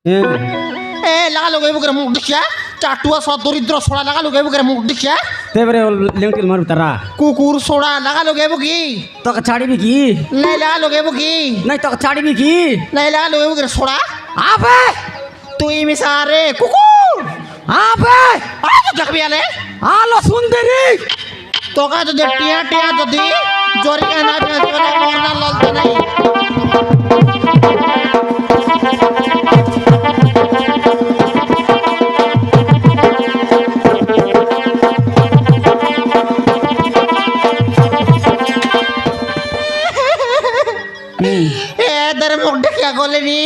এ লাগা লগাইব করে মুখ দেখিয়া চাটুয়া সব দরিদ্র সোড়া লাগা লগাইব করে মুখ দেখিয়া তেবারে লেংটিল মারবি তারা কুকুর সোড়া লাগা লগাইব কি তোকে ছাড়িবি কি নাই লাগা লগাইব কি নাই তোকে ছাড়িবি কি নাই লাগা লগাইব করে সোড়া আবে তুই মিসারে কুকুর আবে আজ দেখবি আলে আলো সুন্দরী তোকা যদি টিয়া টিয়া যদি জরি না জরি মরনা ললতে নাই এদের মুখ দেখিয়া গলেনি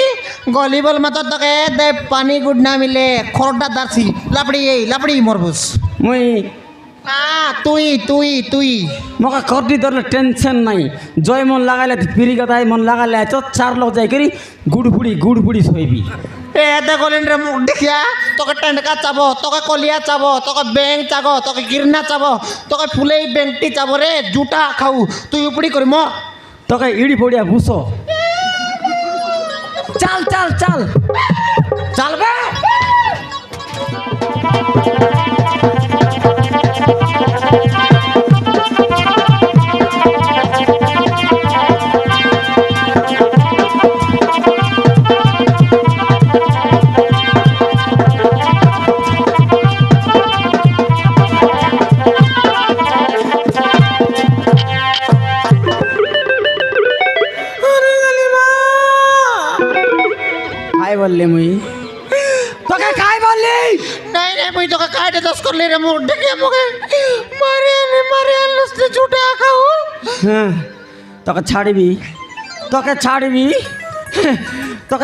গলি বল মাত্র তোকে দে পানি গুড না মিলে খরটা দারছি লাপড়ি মরবুস মুই তুই তুই তুই মকা করটি ধরলে টেনশন নাই জয় মন লাগাইলে পিরি কথায় মন লাগাইলে তো চার লোক যাই করি গুড় বুড়ি শইবি এতে গলেন রে মুখ দেখিয়া তোকে টেন্ডকা চাবো তোকে কলিয়া চাবো তোকে ব্যাংক চাবো তোকে গিরনা চাবো তোকে ফুলেই ব্যাংকটি চাবো রে জুটা খাও তুই উপড়ি করি ম তোকে ইড়ি পড়িয়া বুঝো চাল চাল চাল চালবে বললি মুই তোকে কাই বললি নাই রে মুই তোকে কাটে দস করলি রে মুখ দেখিয়া মুখে মারে লস্তে জুটা খাও হ্যাঁ তোকে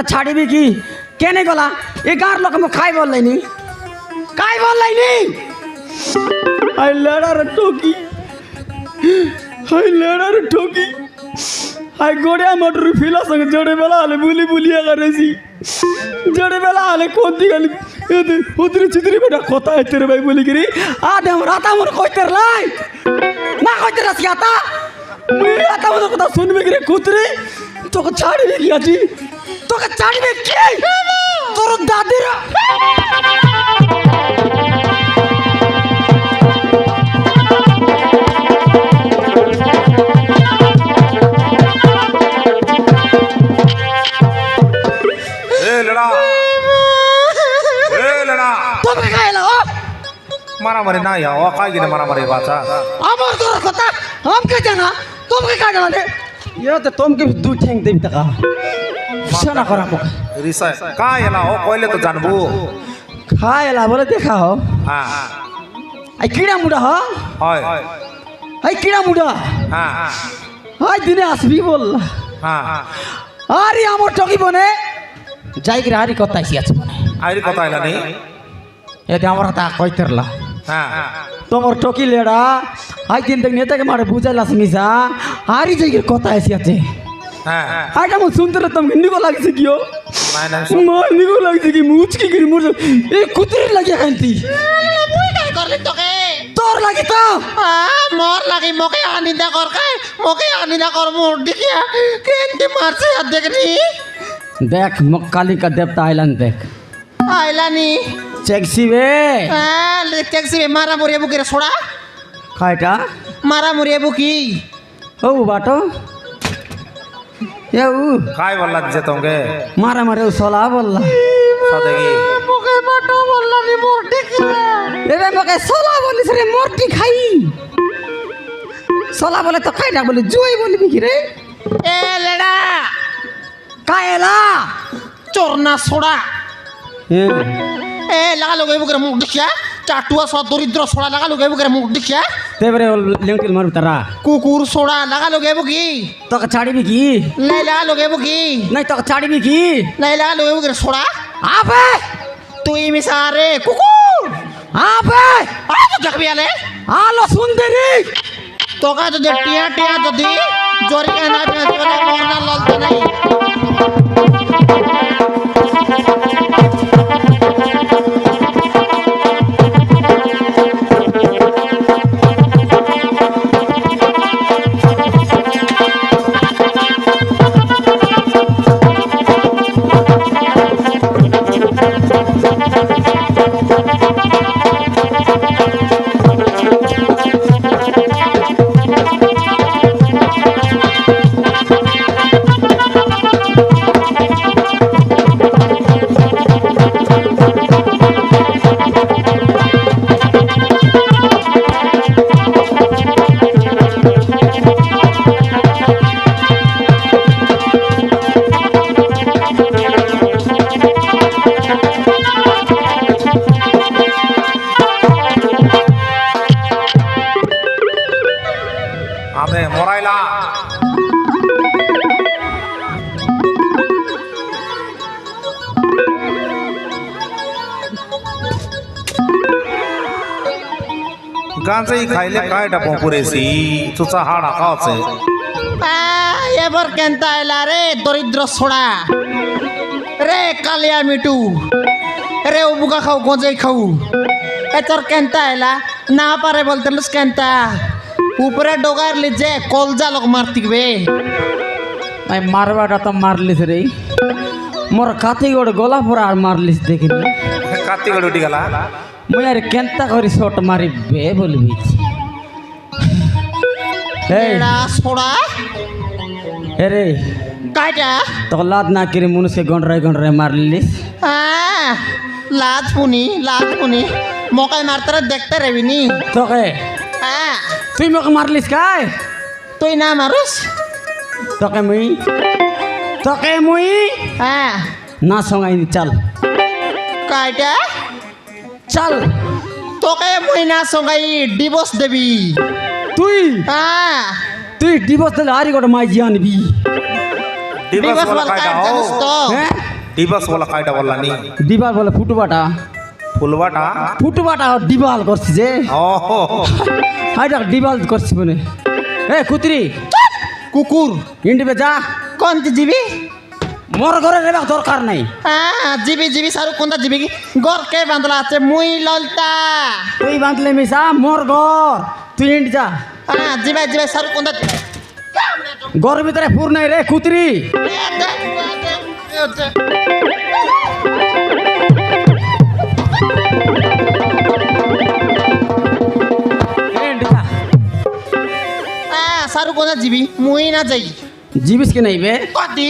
ছাড়িবি কি কেনে গলা এ গার লোক মুখ কাই বললাইনি আই লেডার ঠকি আই গোড়িয়া মোটর ফিলা সঙ্গে জোড়ে বেলা হলে বুলিয়া করেছি জোড়ে বেলা হলে কোন দিকে উতরি চিতরি বেটা কথা হইতে রে ভাই বলি গিরি আদে আমার আতা মন কইতে লাই না কইতে রাসি আতা মুই আতা মন কথা শুনবে গিরে কুতরি তোকে ছাড়িবে কি আছি তোকে ছাড়িবে কি তোর দাদিরা मारामारी नाही हो काय गेले मारामारी वाचा আমার তোর কথা আমকে জানা তোমকে কাজ জানা ये तो तुमके भी दू ठेंग देबी तका सना करा मुख रिसाय काय याला हो कहिले त जानबो खायला बोले देखा हो हा आई कीड़ा मुडा हो होय आई कीड़ा मुडा हा आई दिने আসবি বল हा আরে আমার টকি বনে যাই কি হারি কথাইছি আছে বনে আইরি কথা আইলা নি এতে আমার তা কইতেরলা हा তোমার টকি লেডা আই দিন দেখ নেতাকে মারে বুঝাইলাস মিসা হারি যাই কি কথা আইছি আছে हा আইটা মন শুনতে তুমি নিগো লাগছে কিও নাই নাই মই নিগো লাগছে কি মুচকি গরি মোর এই কুতরি লাগিয়া কান্তি মুই কাই করলি তোকে তোর লাগি তো মোর লাগি মোকে আনিদা কর কাই মোকে আনিদা কর মোর দেখিয়া কেনতে মারছে আর দেখনি দেখ মক্কালি का देवता आइलन देख আইলানি চেকসি বে ট্যাক্সি মারা মরিয়া বুকের সোড়া খাইটা মারা মরিয়া বুকি ও বাটো এ উ काय बोलला जे तोंगे মারা মারে সোলা বললা সাদেগি মুখে বাটো বললানি মোর দেখিয়া এবে মকে সোলা বলিস রে মরটি খাই সোলা বলে তো খাইটা বলি জুই বলবি কি রে এ লেডা কায়লা চোরনা সোড়া এ লাগা লগাইব করে মুখ দেখিয়া চাটুয়া সব দরিদ্র সোড়া লাগা লগাইব করে মুখ দেখিয়া তেবারে লেংটিল মারবি তারা কুকুর সোড়া লাগা লগাইব কি তোকে ছাড়িবি কি নাই লাগা লগাইব কি নাই তোকে ছাড়িবি কি নাই লাগা লগাইব করে সোড়া আবে তুই মিসারে কুকুর আবে আজ দেখবি আলে আলো সুন্দরী তোকা যদি টিয়া টিয়া যদি জরি না জরি মরনা ললতে নাই গাঁজাই খাইলে কায়টা পপুরেছি চুচা হাড়া খাওয়াছে এবার কেনতা এলা রে দরিদ্র ছোড়া রে কালিয়া মিটু রে উবুকা খাও গঞ্জাই খাও এ তোর কেনতা এলা না পারে বলতে লুস কেনতা উপরে ডোগার লিজে কলজা লোক মারতিকবে ভাই মারবাটা তো মারলিস রে মোর কাতি গোড়ে গলা পড়া আর মারলিস দেখিনি কাতি গড়ে উঠি গেলা মুই আর কেনতা করি শট মারিবে বলবি এই এরা ছোড়া রে কাইটা তো লাদ না করে মনুষ্য গন্ডরায় মারলিস লাজ পুনি মকাই মারতারে দেখতে রেবিনি তোকে হ্যাঁ তুই মোক মারলিস কাই তুই না মারুস তোকে মুই হ্যাঁ না সঙ্গাইনি চাল কাইটা চাল তোকে মুই না সঙ্গাই ডিভোর্স দেবি তুই হ্যাঁ তুই ডিভোর্স দিলে আরি গোটা মাই জিয়া নিবি ডিবাস ডিভোর্স বলা বল কায়টা কাইটা হও জানিস তো হ্যাঁ ডিবাস বলা কায়টা বললা নি ডিবাল বলে ফুটবাটা ফুলবাটা ডিবাল করছি যে ও হাইটা ডিবাল করছি বলে এ কুতরি কুকুর ইন্ডিবে যা কোন জিবি মোর ঘরে রেবা দরকার নাই হ্যাঁ জিবি সারু কোনটা জিবি কি গর কে বান্দলা আছে মুই ললতা তুই বাঁধলে মিশা মোর ঘর তুই ইন্ডি যা হ্যাঁ জিবাই সারু কোনটা ঘর ভিতরে ফুর নাই রে কুতরি ইন্ডি যা সারু কোনটা জিবি মুই না যাই জিবিস কে নাই বে কতি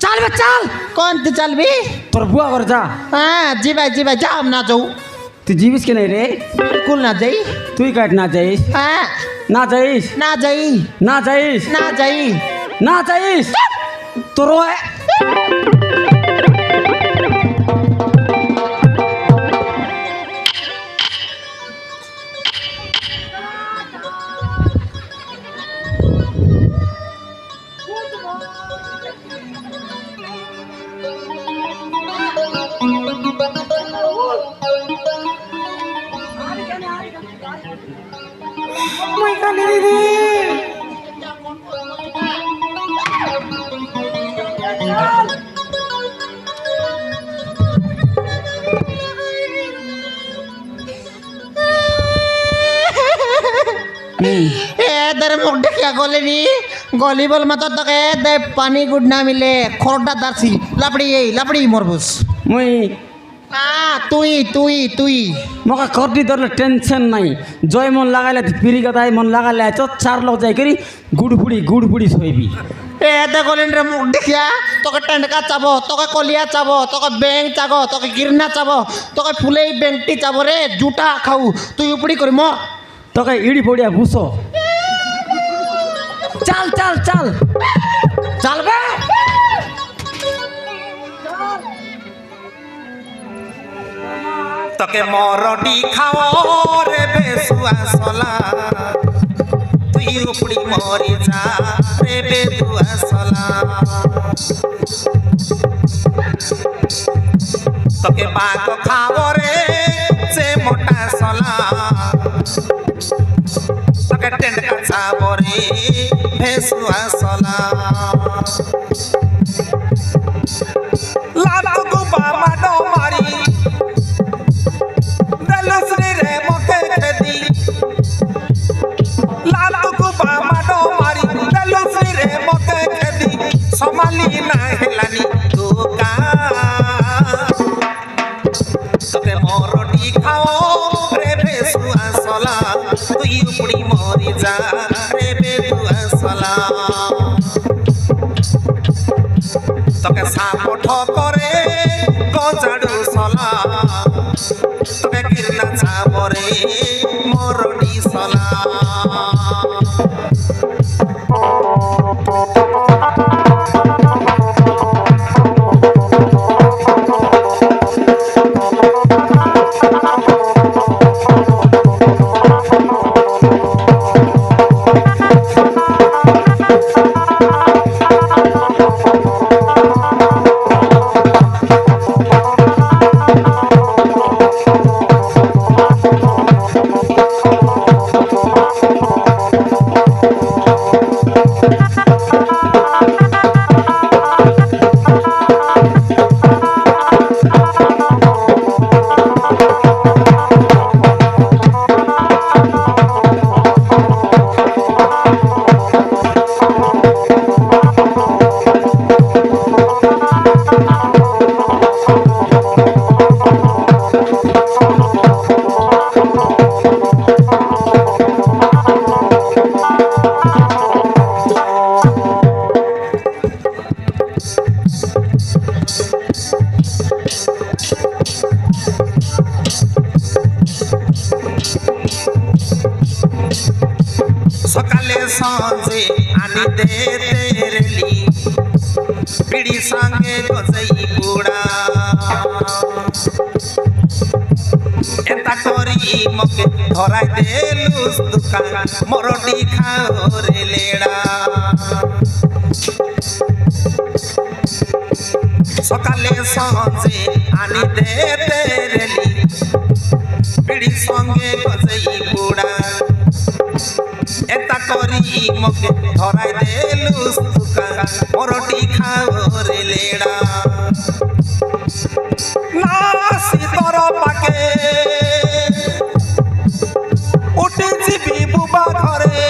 চাল বে চাল কোন তুই চালবি তোর বুয়া ঘর যা হ্যাঁ জিবাই যাও না যাও তুই জিবিস কে নাই রে বিলকুল না যাই তুই কাট না যাইস হ্যাঁ না যাইস না যাই না যাইস না যাই না যাইস তোর এদের মুখ দেখিয়া গলেনি গলি বল মাত্র তোকে দে পানি গুড না মিলে খরটা দারছি লাপড়ি মরবুস মুই তুই মকা করদি ধরলে টেনশন নাই জয় মন লাগাইলে পিরি গাদাই মন লাগাইলে চার লোক যাই করি গুড় ফুড়ি শইবি এতে গলেন রে মুখ দেখিয়া তোকে টেন্ডকা চাবো তোকে কলিয়া চাবো তোকে ব্যাংক চাবো তোকে গিরনা চাবো তোকে ফুলেই ব্যাংকটি চাবো রে জুটা খাও তুই উপড়ি করি মর তোকে ইড়ি পড়িয়া ঘুষো চাল বে তোকে মরডি খাও রে বেসুয়া সলা তুই উপড়ি মরি যা রে বেসুয়া সলা তোকে বাঘ খাও রে সে মোটা সলা তোকে টেন্ডকা খাবো রে বেসুয়া সলা লাল গুবা মাডো মারি দলসরি রে মকে খেদি লাল গুবা মাডো মারি দলসরি রে মকে খেদি সমালি না হেলানি দুকা তোকে মরডি খাও রে বেসুয়া সলা তুই উপড়ি মরি যা রে বেসুয়া সলা তোকে সাপ ঠকরে গজাড়ু সলা তোকে কিরনা চাবরে মরডি সলা সঞ্জে আনি দে তেরেলি বিড়ি সঙ্গে গজাই বুড়া এতা করি মকে ধরাই দেলুস দুকান মরটি খাও রে লেড়া সকালে সঞ্জে আনি দে তেরেলি বিড়ি সঙ্গে গজাই বুড়া এতা করি মকে ধরাই দেলুস দুকান মরটি খাও রে লেড়া না শীতর পাকে উঠে যাবি বুবা ঘরে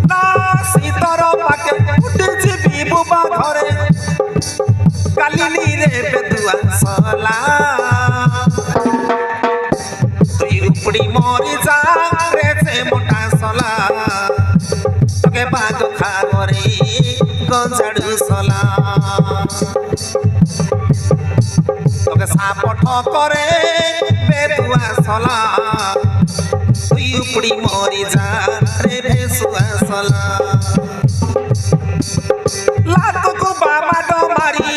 না শীতর পাকে উঠে যাবি বুবা ঘরে কালিনী রে বেদুয়া সলা তুই উপড়ি মরি যা রে সে মোটা সলা তোকে বাগ খাগরে গঞ্জাড়ু সলা তোকে সাপঠ করে বেদুয়া সলা তুই উপড়ি মরি যা রে বেসুয়া সলা লাতকু বাবা ডমারি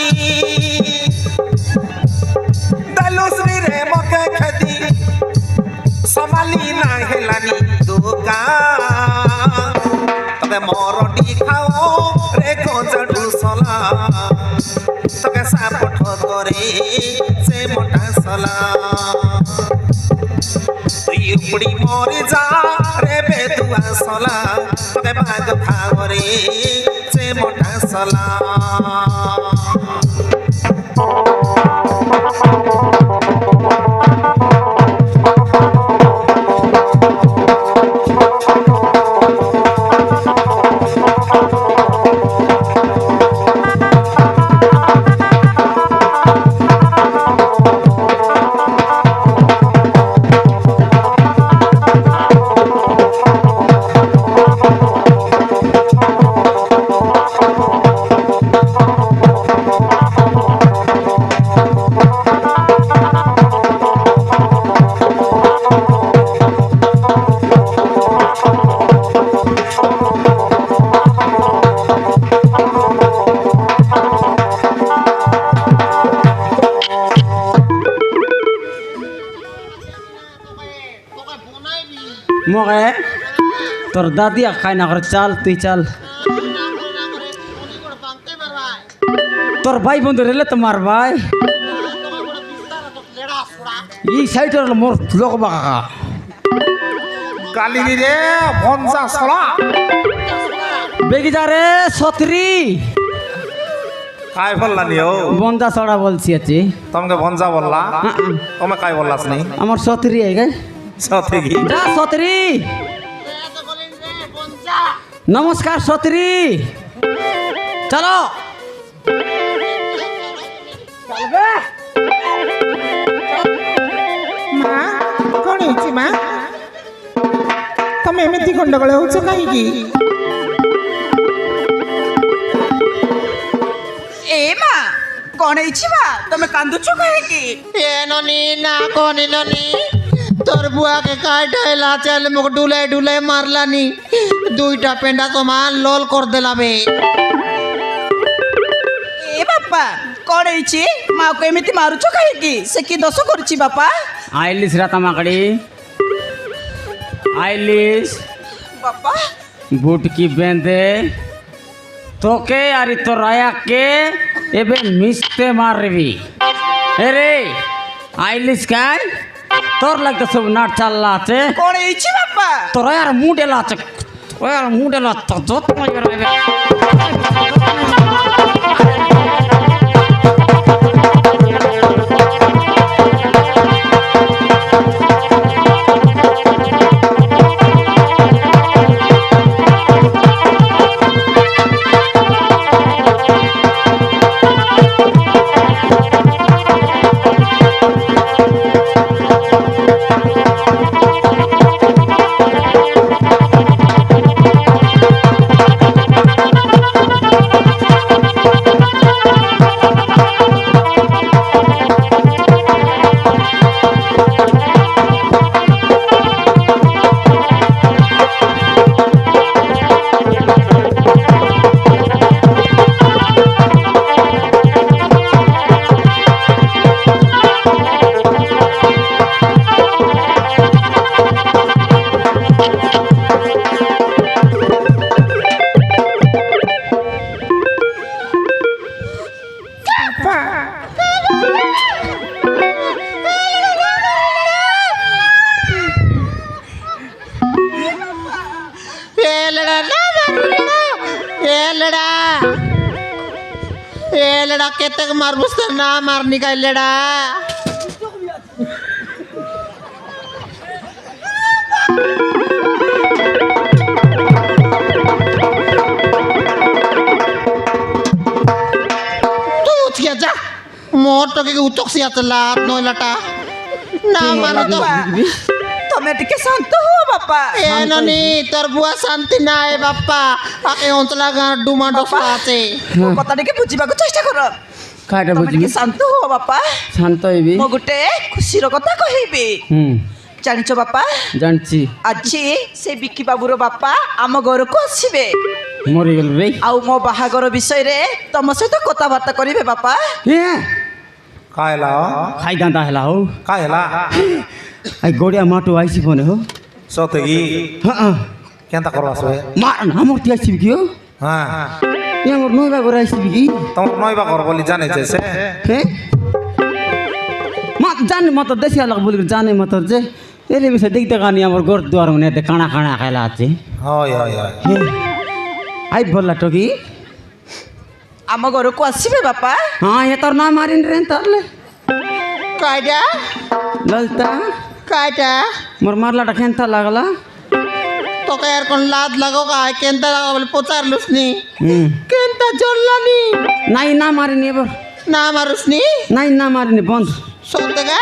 দালুসনি রে মকে খেদি সমালি না হেলানি দোকা তোকে মরটি খাও রে গঞ্জাড়ু সলা তোকে সাপঠ করে সে মোটা সলা তুই উপড়ি মরি যা রে বেদুয়া সলা তোকে ভাগ খাও রে সে মোটা সলা মগে তোর দাদি খাই না করে চাল তুই চাল তোর ভাই বন্ধু রেলে তোমার ভাই এই সাইডের মোর লোক বাঁকা কালিনী রে ভঞ্জা সলা বেগি যা রে সতরি কাই বললানি ও বন্দা ছড়া বলছি আছে তোমাকে ভঞ্জা বললা তুমি কাই বললাস নি আমার সতরি আই গে সতে কি যা সতরি নমস্কার সতরি চলো মা କଣ ହେଇଛି ମା ତମେ ଏମିତି ଗଣ୍ଡଗୋଳ ହଉଛ କାହିଁକି ଏ ମା କଣ ହେଇଛି ମା ତମେ କାନ୍ଦୁଛ କାହିଁକି এ ননি না কনি ননি তোর বুয়াকে কাটাইলা চাল মুখ ডুলাই ডুলাই মারলানি দুইটা পেন্ডা তোমার লোল কর দেলাবে ଏ ବାପା କଣ ହେଇଛି ମାକୁ ଏମିତି ମାରୁଛ କାହିଁକି ସେ କି ଦୋଷ କରୁଛି ବାପା আইলিস রাতা মাকড়ি আইলিস ବାପା বুটকি বেঁধে তোকে আর তোর রায়াকে এবে মিশতে মারবি এরে আইলিস কাই তোর লাগতে সব নাট চাল্লা আছে କଣ ହେଇଛି ବାପା তোর আর মুডেলা আছে তোর আর মুডেলা তো যত মারবে लेडा केते मार बुझते ना मार निकाल लेडा तू उठिया जा मोर टके के उचक सिया चला नो लटा ना मानो तो ତମେ ଟିକେ ଶାନ୍ତ ହୁଅ ବାପା ए ननी तोर बुआ शांति ना है बाप्पा आके ओंतला गा डुमा डोसा আছে ମୋ କଥା ଟିକେ ବୁଝିବାକୁ ଚେଷ୍ଟା କର କାଇଟା ତମେ ବୁଝିବି ଟିକେ ଶାନ୍ତ ହୁଅ ବାପା ଶାନ୍ତ ହେବି ମୁଁ ଗୋଟେ ଖୁସିର କଥା କହିବି ଜାଣିଛ ବାପା ଜାଣିଛି ଆଜି ସେ ବିକି ବାବୁର ବାପା ଆମ ଘରକୁ ଆସିବେ ମରିଗଲୁ ରେ ଆଉ ମୋ ବାହାଘର ବିଷୟରେ ତମ ସହିତ କଥାବାର୍ତ୍ତା କରିବେ ବାପା ଏ कायला ଖାଇଦାନ୍ତା ହେଲା ହଉ कायला ଆଇ ଗଡ଼ିଆ ମାଟୁ ଆଇସି ଫୋନେ हो सतेगी ହଁ केंता करवास बे ମାର ଆମର ତି ଆସିବି କି हां ଏ ଆମର ନଇବା ଘର ଆସିବି କି तुम नयबा कर बोली जाने जैसे हे म जाने म त देशी अलग बोलेर जाने म त जे एले बिसे देखते गानी हमर घर द्वार हुने ते काना काना खाइला আছে हाय हाय हाय हे आई बोलला टोकी ଆମ ଘରକୁ ଆସିବେ ବାପା हाँ ये तोर नाम मारिन रे तरले कायडा ललता कायडा मोर मारला केंता लागला तो का यार कोण लाद लगो का केंता बोले पोचार लुसनी हम्म केंता जोडलानी नाही ना मारिन एबर ना मारुसनी नाही ना मारिन बंद सोते का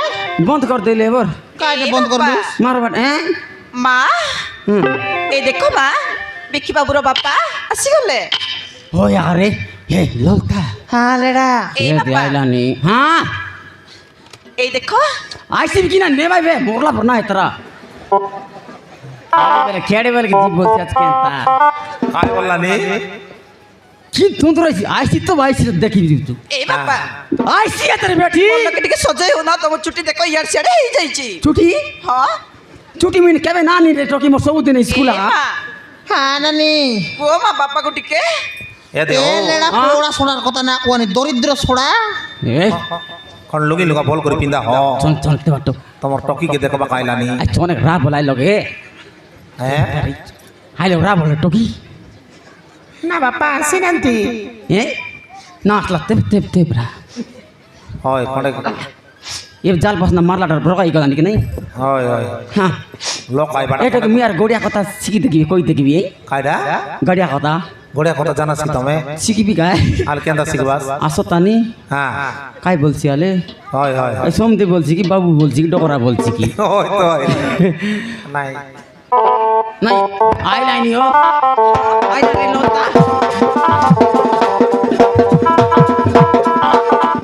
बंद कर देले एबर कायडा बंद कर दूस मार बट ए ମା हम्म ଏ ଦେଖ ମା ବିକି ବାବୁର ବାପା ଆସିଗଲେ हो यार रे हे ललता हाँ लेडा ए ये बापा आइला नी हाँ এই ଦେଖ आइसिब किन ने भाई बे मोरला भरना है तेरा बेले खेड़े बेले की जीभ बोलती आज केंता काय बोलला नी की तू तो रही आइसी तो आइसी देखी भी तू ଏ ବାପା आइसी है तेरे बेटी ଭଲକି ଟିକେ ସଜେଇ ହଉ ନା ତମ ଚୁଟି ଦେଖ ଇଆଡେ ସିଆଡେ ହେଇଯାଇଛି छुट्टी ହଁ छुट्टी मिन केबे नानी रे टोकी मोर सब दिन स्कूल ଏ ମା हाँ नानी କୁହ ମା ବାପାକୁ ଟିକେ ए दे ए लेडा पोड़ा सोडार कथा ना कोनी दरिद्र सोडा ए कोन लुगी लुगा बोल कर पिंदा हो चल चल ते बाटो तमर टकी के देखबा कायला नी आ चोने रा बोलाई लगे हैं हाइलो रा बोले टोकी ନା ବାପା ଆସିନାହାନ୍ତି ए नाचला ते ते ब्रा हाय कोने ये जाल बसना मारला डर ब्रोका इको कि नहीं हाय हाय हां लोक काय ए टोकी मियार गोडिया कथा सिकी देखि कोई देखि ए कायडा गडिया कथा गोड़िया কথা জানাস কি তুমি सिकी भी गाय আর কেনটা শিখবাস আসো তানি হ্যাঁ काय बोलছি आले হয় হয় ए सोमदे बोलছি कि बाबू बोलছি कि डोकरा बोलছি कि হয় তো নাই नहीं आई लाइन हो आई लाइन होता